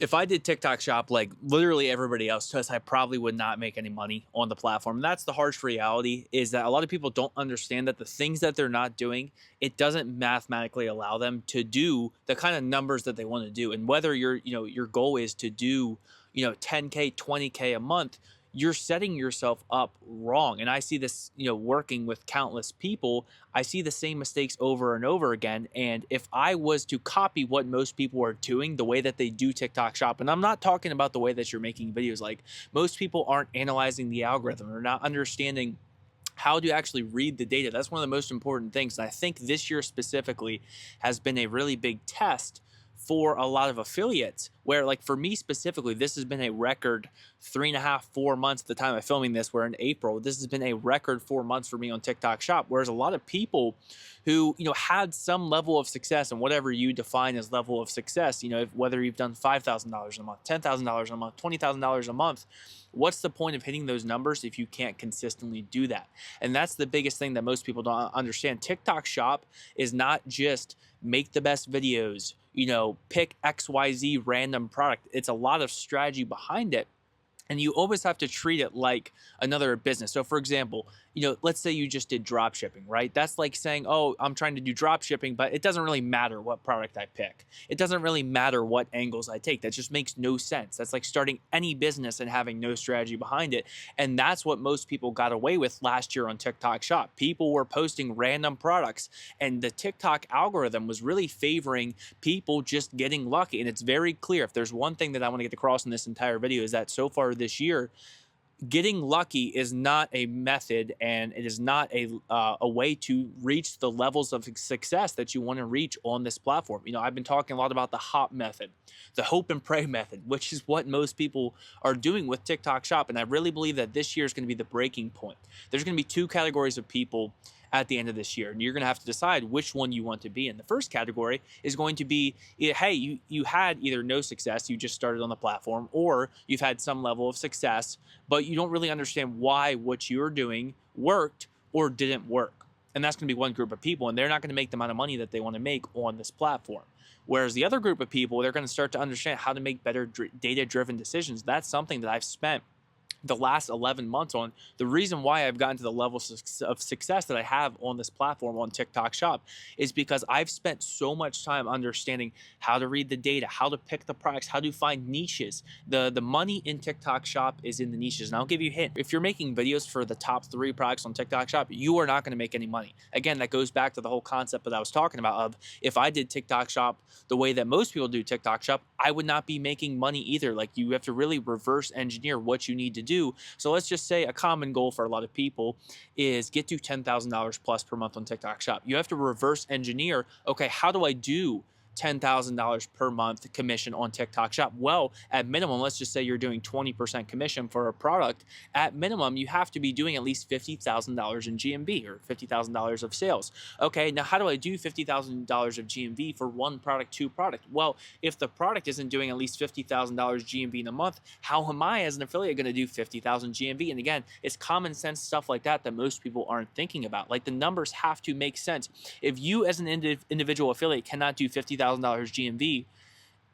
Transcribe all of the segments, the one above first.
If I did TikTok Shop like literally everybody else does, I probably would not make any money on the platform. That's the harsh reality, is that a lot of people don't understand that the things that they're not doing, it doesn't mathematically allow them to do the kind of numbers that they want to do. And whether your goal is to do, 10K, 20K a month, you're setting yourself up wrong. And I see this, working with countless people. I see the same mistakes over and over again. And if I was to copy what most people are doing, the way that they do TikTok Shop, and I'm not talking about the way that you're making videos, like most people aren't analyzing the algorithm or not understanding how to actually read the data. That's one of the most important things. And I think this year specifically has been a really big test for a lot of affiliates, where like for me specifically, this has been a record 3.5, 4 months at the time of filming this. We're in April. This has been a record 4 months for me on TikTok Shop. Whereas a lot of people who, had some level of success, and whatever you define as level of success, whether you've done $5,000 a month, $10,000 a month, $20,000 a month, what's the point of hitting those numbers if you can't consistently do that? And that's the biggest thing that most people don't understand. TikTok Shop is not just make the best videos, pick XYZ random product. It's a lot of strategy behind it. And you always have to treat it like another business. So for example, let's say you just did drop shipping, right? That's like saying, oh, I'm trying to do drop shipping, but it doesn't really matter what product I pick. It doesn't really matter what angles I take. That just makes no sense. That's like starting any business and having no strategy behind it. And that's what most people got away with last year on TikTok Shop. People were posting random products, and the TikTok algorithm was really favoring people just getting lucky. And it's very clear. If there's one thing that I want to get across in this entire video, is that so far this year, getting lucky is not a method, and it is not a way to reach the levels of success that you want to reach on this platform. I've been talking a lot about the HOP method, the hope and pray method, which is what most people are doing with TikTok Shop. And I really believe that this year is going to be the breaking point. There's going to be two categories of people at the end of this year, and you're going to have to decide which one you want to be in. The first category is going to be, hey, you had either no success, you just started on the platform, or you've had some level of success, but you don't really understand why what you're doing worked or didn't work. And that's going to be one group of people, and they're not going to make the amount of money that they want to make on this platform. Whereas the other group of people, they're going to start to understand how to make better data-driven decisions. That's something that I've spent the last 11 months on. The reason why I've gotten to the level of success that I have on this platform on TikTok Shop is because I've spent so much time understanding how to read the data, how to pick the products, how to find niches. The money in TikTok Shop is in the niches. And I'll give you a hint. If you're making videos for the top 3 products on TikTok Shop, you are not going to make any money. Again, that goes back to the whole concept that I was talking about of, if I did TikTok Shop the way that most people do TikTok Shop, I would not be making money either. Like, you have to really reverse engineer what you need to do. So let's just say a common goal for a lot of people is get to $10,000 plus per month on TikTok Shop. You have to reverse engineer, okay, how do I do $10,000 per month commission on TikTok Shop? Well, at minimum, let's just say you're doing 20% commission for a product. At minimum, you have to be doing at least $50,000 in GMV or $50,000 of sales. Okay, now how do I do $50,000 of GMV for one product, two product? Well, if the product isn't doing at least $50,000 GMV in a month, how am I as an affiliate going to do 50,000 GMV? And again, it's common sense stuff like that that most people aren't thinking about. Like, the numbers have to make sense. If you as an individual affiliate cannot do $50,000 GMV,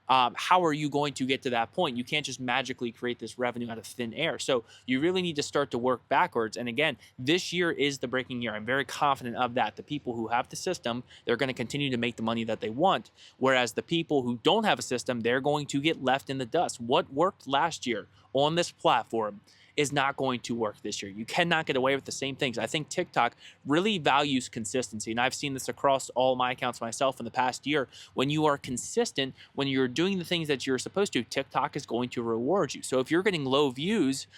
how are you going to get to that point? You can't just magically create this revenue out of thin air. So you really need to start to work backwards. And again, this year is the breaking year. I'm very confident of that. The people who have the system, they're going to continue to make the money that they want. Whereas the people who don't have a system, they're going to get left in the dust. What worked last year on this platform is not going to work this year. You cannot get away with the same things. I think TikTok really values consistency, and I've seen this across all my accounts myself in the past year. When you are consistent, when you're doing the things that you're supposed to, TikTok is going to reward you. So if you're getting low views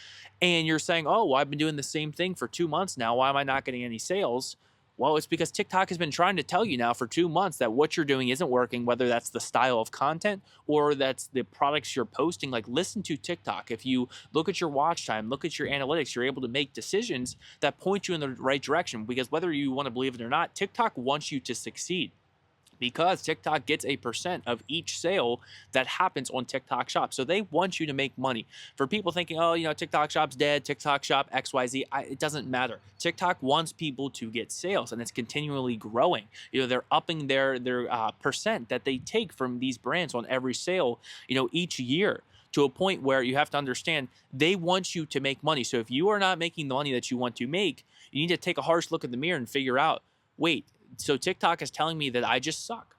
and you're saying, oh, well, I've been doing the same thing for 2 months now, why am I not getting any sales? Well, it's because TikTok has been trying to tell you now for 2 months that what you're doing isn't working, whether that's the style of content or that's the products you're posting. Like, listen to TikTok. If you look at your watch time, look at your analytics, you're able to make decisions that point you in the right direction, because whether you want to believe it or not, TikTok wants you to succeed. because TikTok gets a percent of each sale that happens on TikTok Shop. So they want you to make money. For people thinking, oh, TikTok Shop's dead, TikTok Shop XYZ, it doesn't matter. TikTok wants people to get sales, and it's continually growing. They're upping their percent that they take from these brands on every sale, each year, to a point where you have to understand they want you to make money. So if you are not making the money that you want to make, you need to take a harsh look in the mirror and figure out, wait, so TikTok is telling me that I just suck.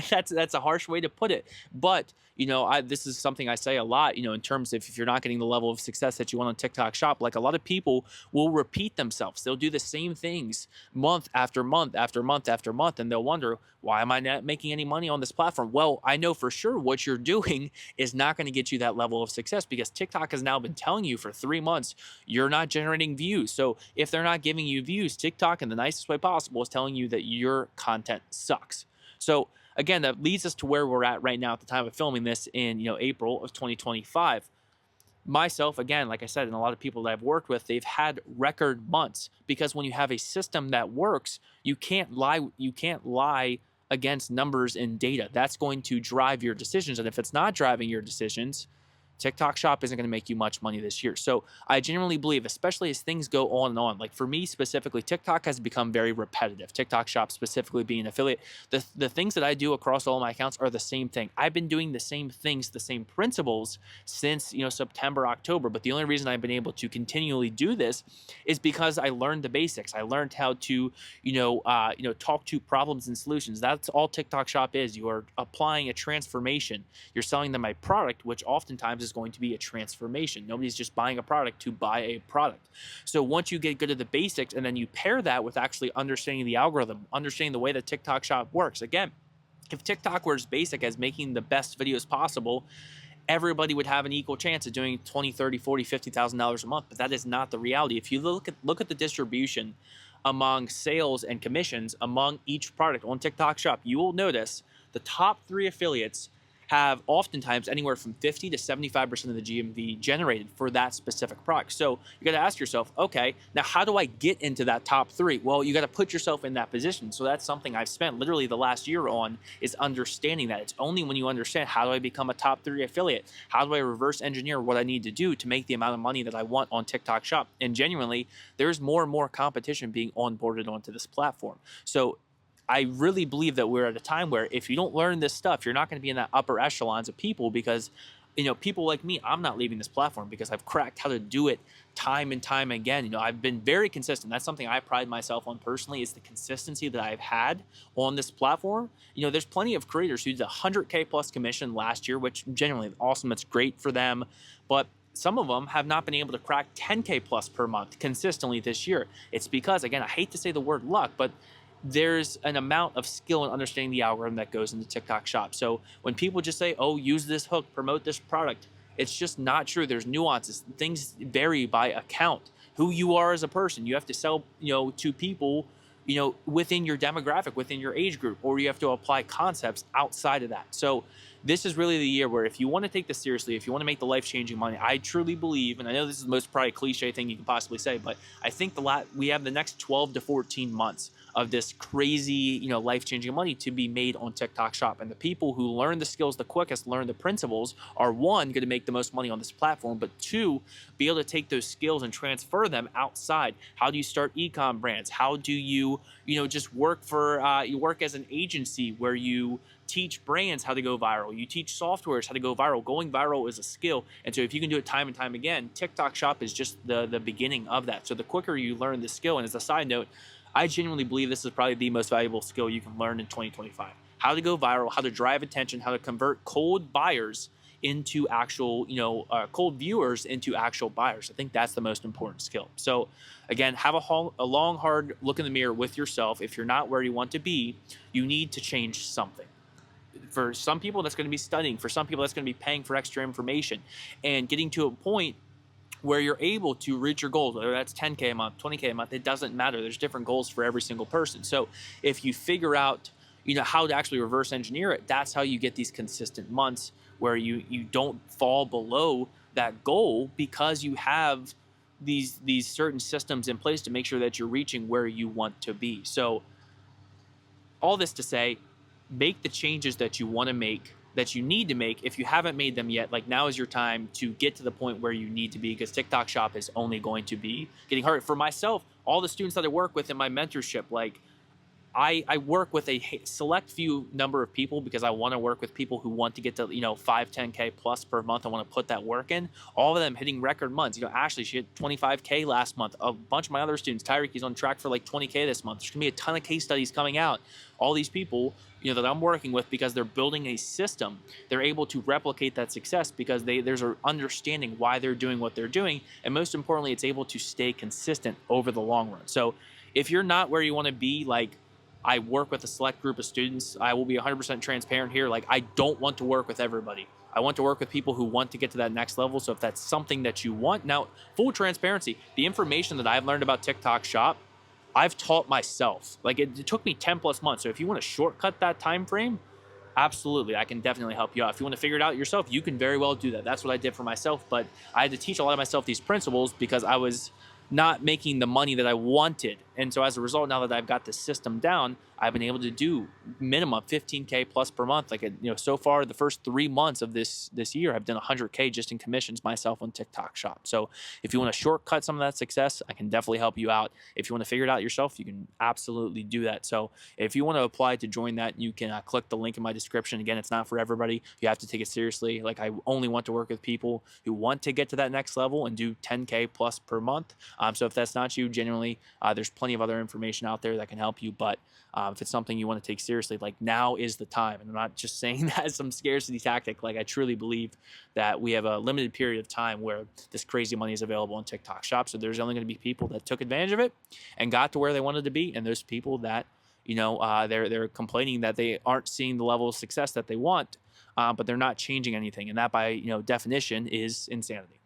That's a harsh way to put it, but this is something I say a lot. In terms of, if you're not getting the level of success that you want on TikTok Shop, like, a lot of people will repeat themselves. They'll do the same things month after month after month after month, and they'll wonder, why am I not making any money on this platform? Well, I know for sure what you're doing is not going to get you that level of success, because TikTok has now been telling you for 3 months you're not generating views. So if they're not giving you views, TikTok, in the nicest way possible, is telling you that your content sucks. So again, that leads us to where we're at right now at the time of filming this in April of 2025. Myself, again, like I said, and a lot of people that I've worked with, they've had record months, because when you have a system that works, you can't lie against numbers and data. That's going to drive your decisions, and if it's not driving your decisions, TikTok Shop isn't going to make you much money this year. So I genuinely believe, especially as things go on and on, like for me specifically, TikTok has become very repetitive. TikTok Shop specifically being an affiliate, the things that I do across all my accounts are the same thing. I've been doing the same things, the same principles since September, October. But the only reason I've been able to continually do this is because I learned the basics. I learned how to talk to problems and solutions. That's all TikTok Shop is. You are applying a transformation. You're selling them a product, which oftentimes is going to be a transformation. Nobody's just buying a product to buy a product. So once you get good at the basics, and then you pair that with actually understanding the algorithm, understanding the way that TikTok Shop works. Again, if TikTok were as basic as making the best videos possible, everybody would have an equal chance of doing $20, $30, $40, $50,000 a month. But that is not the reality. If you look at the distribution among sales and commissions among each product on TikTok Shop, you will notice the top 3 affiliates have oftentimes anywhere from 50 to 75% of the GMV generated for that specific product. So you got to ask yourself, okay, now how do I get into that top 3? Well, you got to put yourself in that position. So that's something I've spent literally the last year on, is understanding that. It's only when you understand, how do I become a top 3 affiliate? How do I reverse engineer what I need to do to make the amount of money that I want on TikTok Shop? And genuinely, there's more and more competition being onboarded onto this platform. So I really believe that we're at a time where, if you don't learn this stuff, you're not going to be in that upper echelons of people, because people like me, I'm not leaving this platform because I've cracked how to do it time and time again. I've been very consistent. That's something I pride myself on personally, is the consistency that I've had on this platform. There's plenty of creators who did 100K plus commission last year, which genuinely awesome. That's great for them. But some of them have not been able to crack 10K plus per month consistently this year. It's because, again, I hate to say the word luck, but there's an amount of skill in understanding the algorithm that goes into TikTok Shop. So when people just say, oh, use this hook, promote this product, it's just not true. There's nuances. Things vary by account. Who you are as a person. You have to sell, to people, within your demographic, within your age group, or you have to apply concepts outside of that. So this is really the year where, if you want to take this seriously, if you want to make the life-changing money, I truly believe, and I know this is the most probably cliche thing you can possibly say, but I think we have the next 12 to 14 months of this crazy, life-changing money to be made on TikTok Shop. And the people who learn the skills the quickest, learn the principles, are, 1, going to make the most money on this platform, but 2, be able to take those skills and transfer them outside. How do you start e-com brands? How do you, just work you work as an agency where you teach brands how to go viral. You teach softwares how to go viral. Going viral is a skill. And so if you can do it time and time again, TikTok Shop is just the beginning of that. So the quicker you learn the skill, and as a side note, I genuinely believe this is probably the most valuable skill you can learn in 2025. How to go viral, how to drive attention, how to convert cold buyers into actual, cold viewers into actual buyers. I think that's the most important skill. So again, have a long, hard look in the mirror with yourself. If you're not where you want to be, you need to change something. For some people, that's going to be studying. For some people, that's going to be paying for extra information and getting to a point where you're able to reach your goals, whether that's 10K a month, 20K a month, it doesn't matter. There's different goals for every single person. So if you figure out, how to actually reverse engineer it, that's how you get these consistent months where you don't fall below that goal, because you have these certain systems in place to make sure that you're reaching where you want to be. So all this to say, make the changes that you want to make, that you need to make. If you haven't made them yet, like, now is your time to get to the point where you need to be, because TikTok shop is only going to be getting harder. For myself, all the students that I work with in my mentorship, like, I work with a select few number of people because I want to work with people who want to get to, 5, 10K plus per month. I want to put that work in. All of them hitting record months. Ashley, she hit 25K last month. A bunch of my other students, Tyreek, he's on track for like 20K this month. There's going to be a ton of case studies coming out. All these people, that I'm working with, because they're building a system, they're able to replicate that success because there's an understanding why they're doing what they're doing. And most importantly, it's able to stay consistent over the long run. So if you're not where you want to be, like, I work with a select group of students. I will be 100% transparent here. Like, I don't want to work with everybody. I want to work with people who want to get to that next level. So if that's something that you want, now, full transparency, the information that I've learned about TikTok Shop, I've taught myself. Like, it took me 10 plus months. So if you want to shortcut that time frame, absolutely, I can definitely help you out. If you want to figure it out yourself, you can very well do that. That's what I did for myself. But I had to teach a lot of myself these principles because I was not making the money that I wanted. And so as a result, now that I've got the system down, I've been able to do minimum 15K plus per month. Like, so far the first 3 months of this year, I've done 100K just in commissions myself on TikTok Shop. So if you want to shortcut some of that success, I can definitely help you out. If you want to figure it out yourself, you can absolutely do that. So if you want to apply to join that, you can click the link in my description. Again, it's not for everybody. You have to take it seriously. Like, I only want to work with people who want to get to that next level and do 10K plus per month. So if that's not you, genuinely, there's plenty of other information out there that can help you. But if it's something you want to take seriously, like, now is the time. And I'm not just saying that as some scarcity tactic. Like, I truly believe that we have a limited period of time where this crazy money is available on TikTok Shop. So there's only going to be people that took advantage of it and got to where they wanted to be. And there's people that, they're complaining that they aren't seeing the level of success that they want, but they're not changing anything. And that, by definition, is insanity.